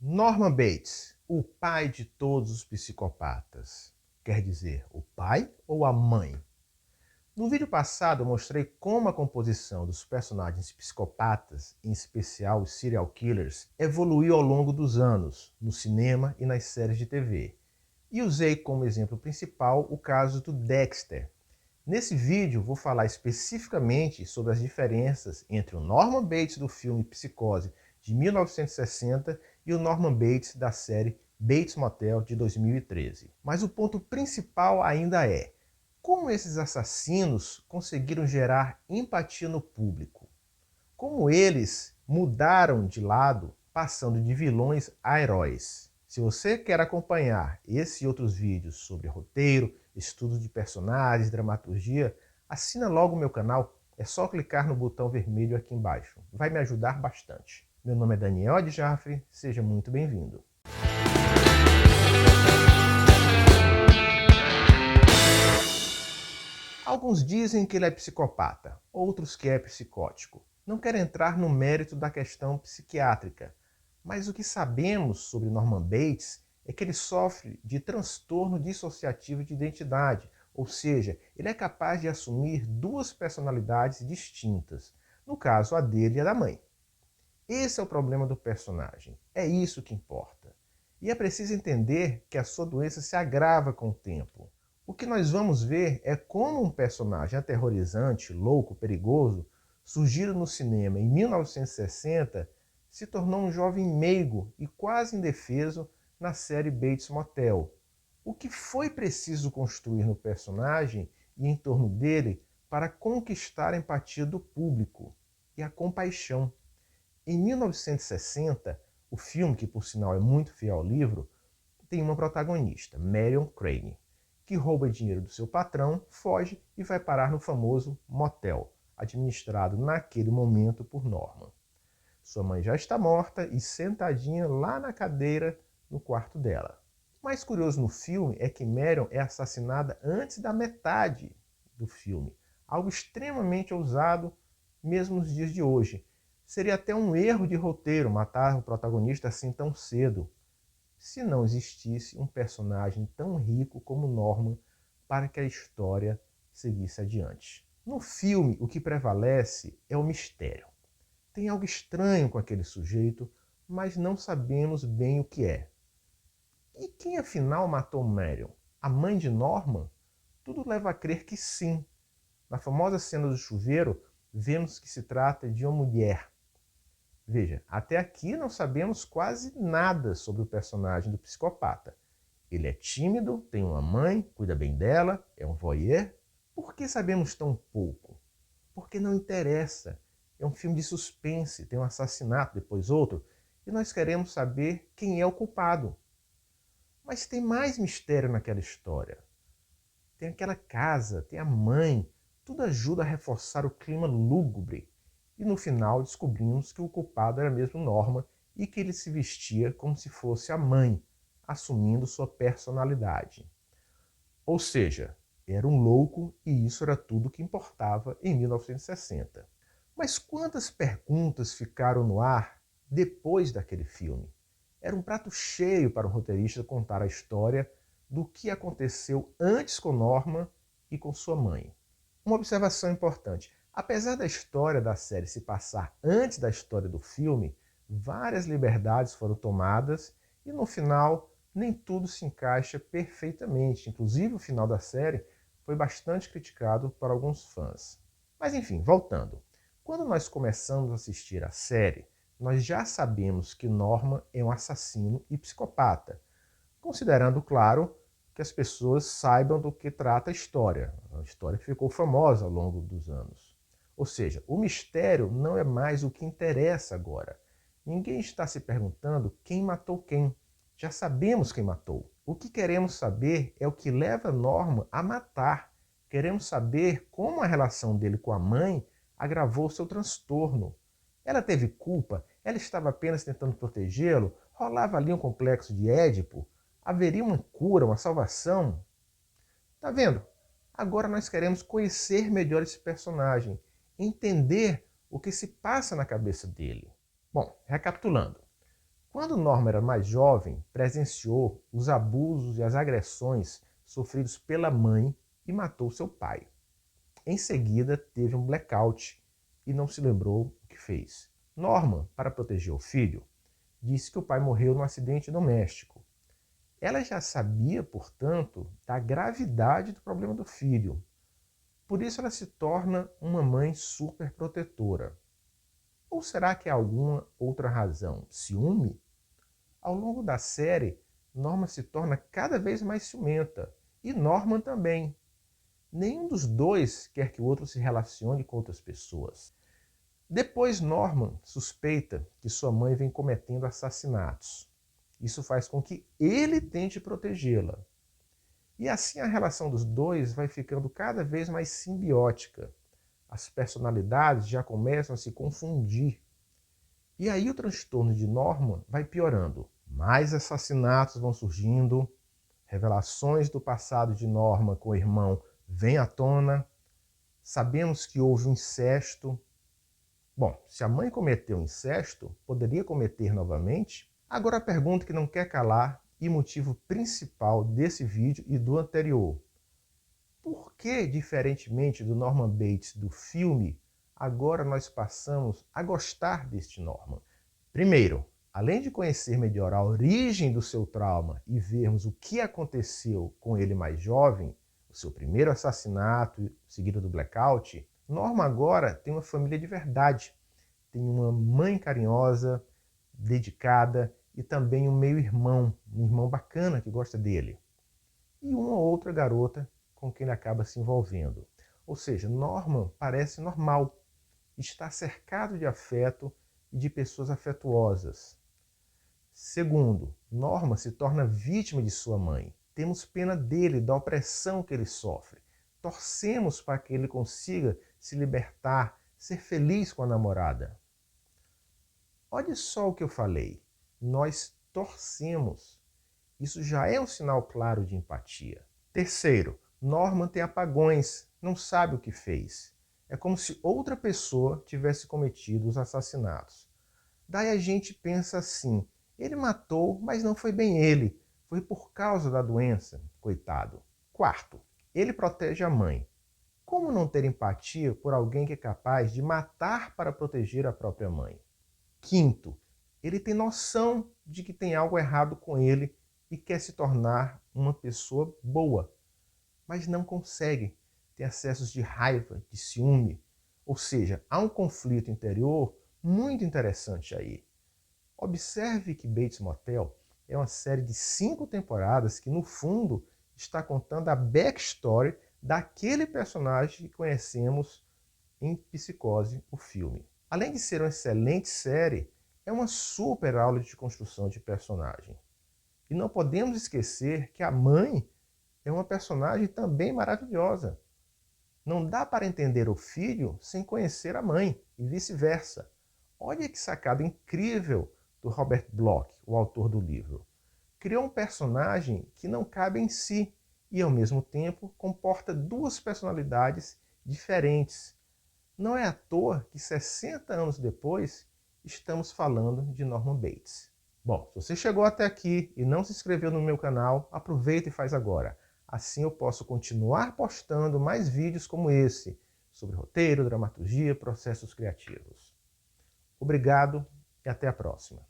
Norman Bates, o pai de todos os psicopatas. Quer dizer, o pai ou a mãe? No vídeo passado eu mostrei como a composição dos personagens psicopatas, em especial os serial killers, evoluiu ao longo dos anos, no cinema e nas séries de TV. E usei como exemplo principal o caso do Dexter. Nesse vídeo vou falar especificamente sobre as diferenças entre o Norman Bates do filme Psicose de 1960 e o Norman Bates da série Bates Motel de 2013. Mas o ponto principal ainda é como esses assassinos conseguiram gerar empatia no público. Como eles mudaram de lado, passando de vilões a heróis. Se você quer acompanhar esse e outros vídeos sobre roteiro, estudo de personagens, dramaturgia, assina logo o meu canal, é só clicar no botão vermelho aqui embaixo. Vai me ajudar bastante. Meu nome é Daniel Adjafre, seja muito bem-vindo. Alguns dizem que ele é psicopata, outros que é psicótico. Não quero entrar no mérito da questão psiquiátrica, mas o que sabemos sobre Norman Bates é que ele sofre de transtorno dissociativo de identidade, ou seja, ele é capaz de assumir duas personalidades distintas, no caso a dele e a da mãe. Esse é o problema do personagem, é isso que importa. E é preciso entender que a sua doença se agrava com o tempo. O que nós vamos ver é como um personagem aterrorizante, louco, perigoso, surgido no cinema em 1960, se tornou um jovem meigo e quase indefeso na série Bates Motel. O que foi preciso construir no personagem e em torno dele para conquistar a empatia do público e a compaixão. Em 1960, o filme, que por sinal é muito fiel ao livro, tem uma protagonista, Marion Crane, que rouba dinheiro do seu patrão, foge e vai parar no famoso motel, administrado naquele momento por Norman. Sua mãe já está morta e sentadinha lá na cadeira no quarto dela. O mais curioso no filme é que Marion é assassinada antes da metade do filme, algo extremamente ousado mesmo nos dias de hoje. Seria até um erro de roteiro matar o protagonista assim tão cedo, se não existisse um personagem tão rico como Norman para que a história seguisse adiante. No filme, o que prevalece é o mistério. Tem algo estranho com aquele sujeito, mas não sabemos bem o que é. E quem afinal matou Marion? A mãe de Norman? Tudo leva a crer que sim. Na famosa cena do chuveiro, vemos que se trata de uma mulher. Veja, até aqui não sabemos quase nada sobre o personagem do psicopata. Ele é tímido, tem uma mãe, cuida bem dela, é um voyeur. Por que sabemos tão pouco? Porque não interessa. É um filme de suspense, tem um assassinato, depois outro, e nós queremos saber quem é o culpado. Mas tem mais mistério naquela história. Tem aquela casa, tem a mãe, tudo ajuda a reforçar o clima lúgubre. E no final descobrimos que o culpado era mesmo Norman e que ele se vestia como se fosse a mãe, assumindo sua personalidade. Ou seja, era um louco e isso era tudo que importava em 1960. Mas quantas perguntas ficaram no ar depois daquele filme? Era um prato cheio para um roteirista contar a história do que aconteceu antes com Norman e com sua mãe. Uma observação importante. Apesar da história da série se passar antes da história do filme, várias liberdades foram tomadas e no final nem tudo se encaixa perfeitamente. Inclusive o final da série foi bastante criticado por alguns fãs. Mas enfim, voltando. Quando nós começamos a assistir a série, nós já sabemos que Norman é um assassino e psicopata, considerando, claro, que as pessoas saibam do que trata a história. A história ficou famosa ao longo dos anos. Ou seja, o mistério não é mais o que interessa agora. Ninguém está se perguntando quem matou quem. Já sabemos quem matou. O que queremos saber é o que leva Norman a matar. Queremos saber como a relação dele com a mãe agravou seu transtorno. Ela teve culpa? Ela estava apenas tentando protegê-lo? Rolava ali um complexo de Édipo? Haveria uma cura, uma salvação? Tá vendo? Agora nós queremos conhecer melhor esse personagem, entender o que se passa na cabeça dele. Bom, recapitulando. Quando Norma era mais jovem, presenciou os abusos e as agressões sofridos pela mãe e matou seu pai. Em seguida, teve um blackout e não se lembrou o que fez. Norma, para proteger o filho, disse que o pai morreu num acidente doméstico. Ela já sabia, portanto, da gravidade do problema do filho. Por isso ela se torna uma mãe superprotetora. Ou será que há alguma outra razão? Ciúme? Ao longo da série, Norma se torna cada vez mais ciumenta. E Norman também. Nenhum dos dois quer que o outro se relacione com outras pessoas. Depois, Norman suspeita que sua mãe vem cometendo assassinatos. Isso faz com que ele tente protegê-la. E assim a relação dos dois vai ficando cada vez mais simbiótica. As personalidades já começam a se confundir. E aí o transtorno de Norman vai piorando. Mais assassinatos vão surgindo, revelações do passado de Norman com o irmão vêm à tona, sabemos que houve um incesto. Bom, se a mãe cometeu incesto, poderia cometer novamente? Agora a pergunta que não quer calar e motivo principal desse vídeo e do anterior. Por que, diferentemente do Norman Bates do filme, agora nós passamos a gostar deste Norman? Primeiro, além de conhecer melhor a origem do seu trauma e vermos o que aconteceu com ele mais jovem, o seu primeiro assassinato seguido do blackout, Norman agora tem uma família de verdade. Tem uma mãe carinhosa, dedicada e também um meio-irmão, um irmão bacana que gosta dele. E uma outra garota com quem ele acaba se envolvendo. Ou seja, Norman parece normal, está cercado de afeto e de pessoas afetuosas. Segundo, Norman se torna vítima de sua mãe. Temos pena dele, da opressão que ele sofre. Torcemos para que ele consiga se libertar, ser feliz com a namorada. Olha só o que eu falei. Nós torcemos. Isso já é um sinal claro de empatia. Terceiro, Norman tem apagões, não sabe o que fez. É como se outra pessoa tivesse cometido os assassinatos. Daí a gente pensa assim, ele matou, mas não foi bem ele. Foi por causa da doença, coitado. Quarto, ele protege a mãe. Como não ter empatia por alguém que é capaz de matar para proteger a própria mãe? Quinto, ele tem noção de que tem algo errado com ele e quer se tornar uma pessoa boa, mas não consegue. Tem acessos de raiva, de ciúme. Ou seja, há um conflito interior muito interessante aí. Observe que Bates Motel é uma série de 5 temporadas que, no fundo, está contando a backstory daquele personagem que conhecemos em Psicose, o filme. Além de ser uma excelente série, é uma super aula de construção de personagem. E não podemos esquecer que a mãe é uma personagem também maravilhosa. Não dá para entender o filho sem conhecer a mãe, e vice-versa. Olha que sacada incrível do Robert Bloch, o autor do livro. Criou um personagem que não cabe em si e, ao mesmo tempo, comporta duas personalidades diferentes. Não é à toa que 60 anos depois estamos falando de Norman Bates. Bom, se você chegou até aqui e não se inscreveu no meu canal, aproveita e faz agora. Assim eu posso continuar postando mais vídeos como esse, sobre roteiro, dramaturgia, processos criativos. Obrigado e até a próxima.